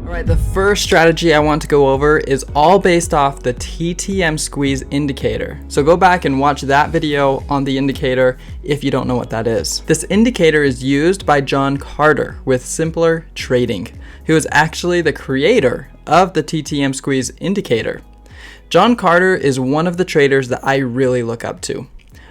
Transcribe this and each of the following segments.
All right, the first strategy I want to go over is all based off the TTM squeeze indicator. So go back and watch that video on the indicator if you don't know what that is. This indicator is used by John Carter with Simpler Trading, who is actually the creator of the TTM squeeze indicator. John Carter is one of the traders that I really look up to.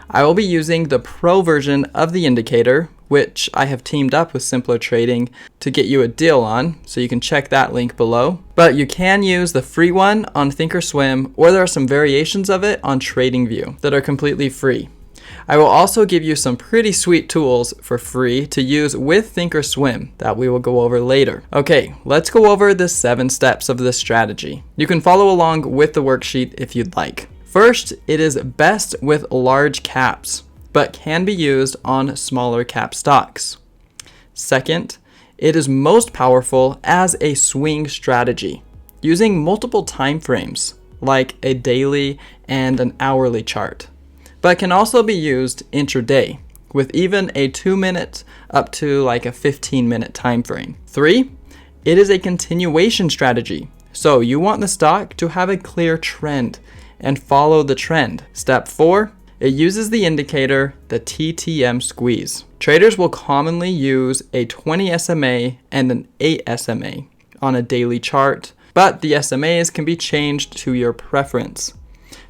I will be using the pro version of the indicator, which I have teamed up with Simpler Trading to get you a deal on, so you can check that link below. But you can use the free one on Thinkorswim, or there are some variations of it on TradingView that are completely free. I will also give you some pretty sweet tools for free to use with Thinkorswim that we will go over later. Okay, let's go over the 7 steps of this strategy. You can follow along with the worksheet if you'd like. First, it is best with large caps, but can be used on smaller cap stocks. Second, it is most powerful as a swing strategy, using multiple time frames, like a daily and an hourly chart, but can also be used intraday, with even a 2-minute up to like a 15-minute time frame. 3, it is a continuation strategy, so you want the stock to have a clear trend and follow the trend. Step 4, it uses the indicator, the TTM squeeze. Traders will commonly use a 20 SMA and an 8 SMA on a daily chart, but the SMAs can be changed to your preference.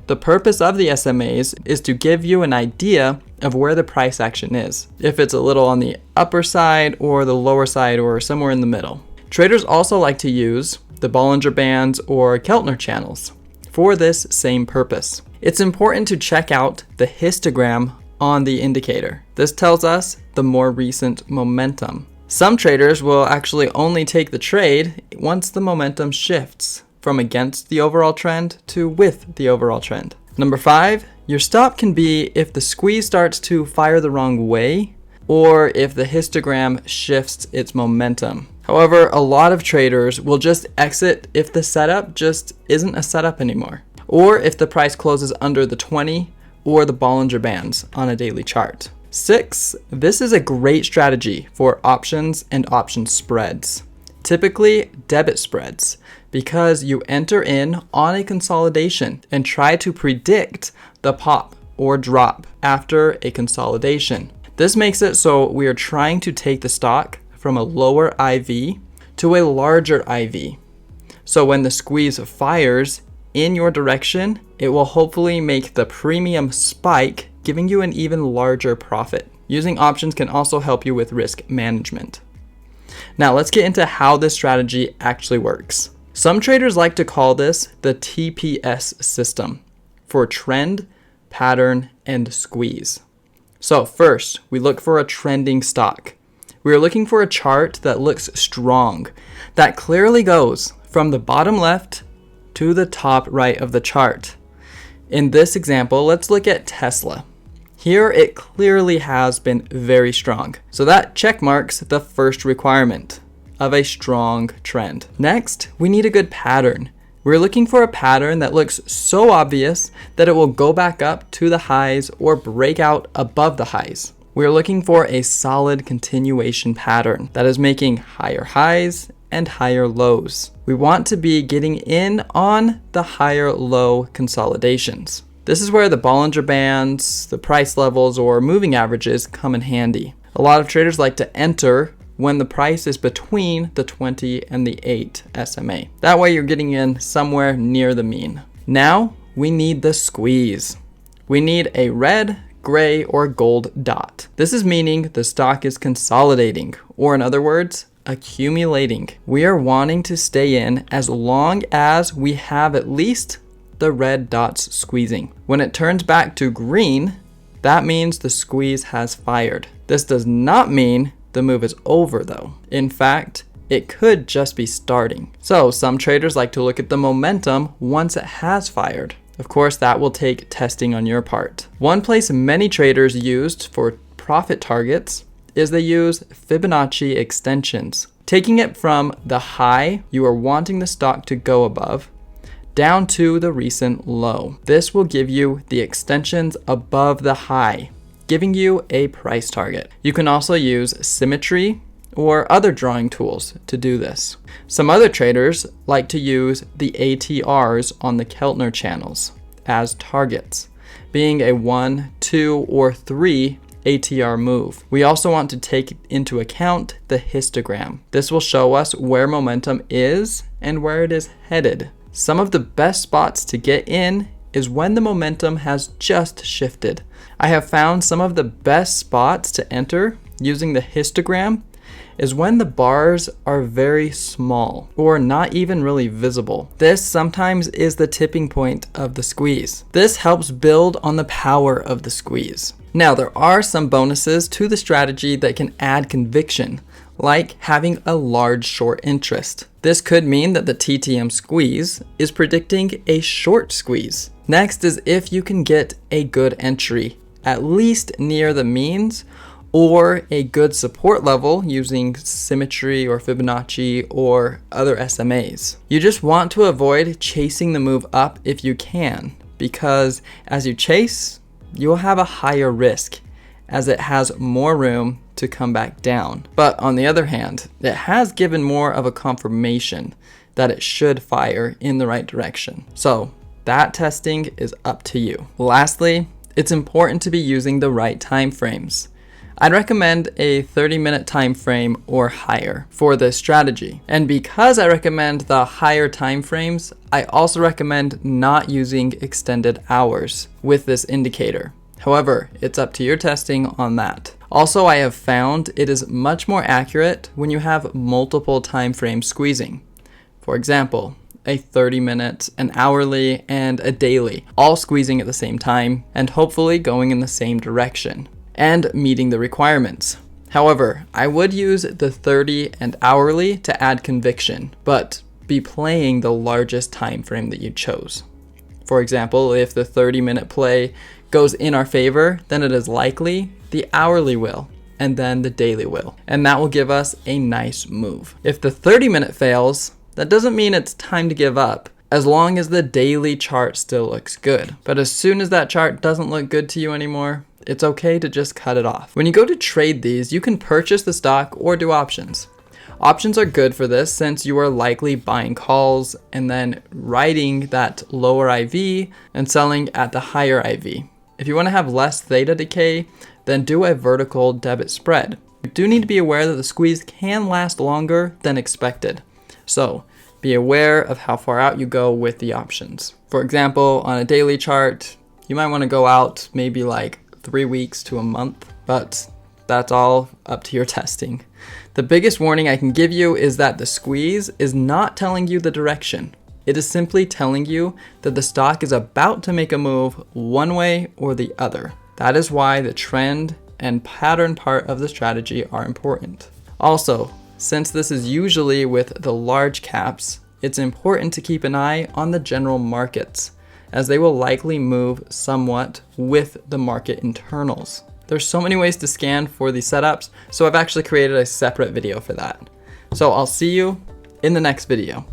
The purpose of the SMAs is to give you an idea of where the price action is, if it's a little on the upper side or the lower side or somewhere in the middle. Traders also like to use the Bollinger Bands or Keltner channels for this same purpose. It's important to check out the histogram on the indicator. This tells us the more recent momentum. Some traders will actually only take the trade once the momentum shifts from against the overall trend to with the overall trend. Number 5, your stop can be if the squeeze starts to fire the wrong way or if the histogram shifts its momentum. However, a lot of traders will just exit if the setup just isn't a setup anymore, or if the price closes under the 20 or the Bollinger Bands on a daily chart. 6, this is a great strategy for options and option spreads, typically debit spreads, because you enter in on a consolidation and try to predict the pop or drop after a consolidation. This makes it so we are trying to take the stock from a lower IV to a larger IV. So when the squeeze fires in your direction, it will hopefully make the premium spike, giving you an even larger profit. Using options can also help you with risk management. Now let's get into how this strategy actually works. Some traders like to call this the TPS system for trend, pattern, and squeeze. So first, we look for a trending stock. We are looking for a chart that looks strong, that clearly goes from the bottom left to the top right of the chart. In this example, let's look at Tesla. Here it clearly has been very strong. So that check marks the first requirement of a strong trend. Next, we need a good pattern. We're looking for a pattern that looks so obvious that it will go back up to the highs or break out above the highs. We're looking for a solid continuation pattern that is making higher highs and higher lows. We want to be getting in on the higher low consolidations. This is where the Bollinger Bands, the price levels, or moving averages come in handy. A lot of traders like to enter when the price is between the 20 and the 8 SMA. That way you're getting in somewhere near the mean. Now we need the squeeze. We need a red, gray, or gold dot. This is meaning the stock is consolidating, or in other words, accumulating. We are wanting to stay in as long as we have at least the red dots squeezing. When it turns back to green, that means the squeeze has fired. This does not mean the move is over though. In fact, it could just be starting. So some traders like to look at the momentum once it has fired. Of course, that will take testing on your part. One place many traders used for profit targets is they use Fibonacci extensions. Taking it from the high you are wanting the stock to go above down to the recent low. This will give you the extensions above the high, giving you a price target. You can also use symmetry or other drawing tools to do this. Some other traders like to use the ATRs on the Keltner channels as targets, being a 1, 2, or 3 ATR move. We also want to take into account the histogram. This will show us where momentum is and where it is headed. Some of the best spots to get in is when the momentum has just shifted. I have found some of the best spots to enter using the histogram is when the bars are very small or not even really visible. This sometimes is the tipping point of the squeeze. This helps build on the power of the squeeze. Now, there are some bonuses to the strategy that can add conviction, like having a large short interest. This could mean that the TTM squeeze is predicting a short squeeze. Next is if you can get a good entry, at least near the means, or a good support level using symmetry or Fibonacci or other SMAs. You just want to avoid chasing the move up if you can, because as you chase, you'll have a higher risk as it has more room to come back down. But on the other hand, it has given more of a confirmation that it should fire in the right direction. So that testing is up to you. Lastly, it's important to be using the right time frames. I'd recommend a 30-minute time frame or higher for this strategy. And because I recommend the higher time frames, I also recommend not using extended hours with this indicator. However, it's up to your testing on that. Also, I have found it is much more accurate when you have multiple time frames squeezing. For example, a 30-minute, an hourly, and a daily, all squeezing at the same time and hopefully going in the same direction and meeting the requirements. However, I would use the 30 and hourly to add conviction, but be playing the largest time frame that you chose. For example, if the 30-minute play goes in our favor, then it is likely the hourly will, and then the daily will, and that will give us a nice move. If the 30-minute fails, that doesn't mean it's time to give up, as long as the daily chart still looks good. But as soon as that chart doesn't look good to you anymore, it's okay to just cut it off. When you go to trade these, you can purchase the stock or do options. Options are good for this since you are likely buying calls and then writing that lower IV and selling at the higher IV. If you want to have less theta decay, then do a vertical debit spread. You do need to be aware that the squeeze can last longer than expected. So be aware of how far out you go with the options. For example, on a daily chart, you might want to go out maybe like 3 weeks to a month, but that's all up to your testing. The biggest warning I can give you is that the squeeze is not telling you the direction. It is simply telling you that the stock is about to make a move one way or the other. That is why the trend and pattern part of the strategy are important. Also, since this is usually with the large caps, it's important to keep an eye on the general markets, as they will likely move somewhat with the market internals. There's so many ways to scan for these setups, so I've actually created a separate video for that. So I'll see you in the next video.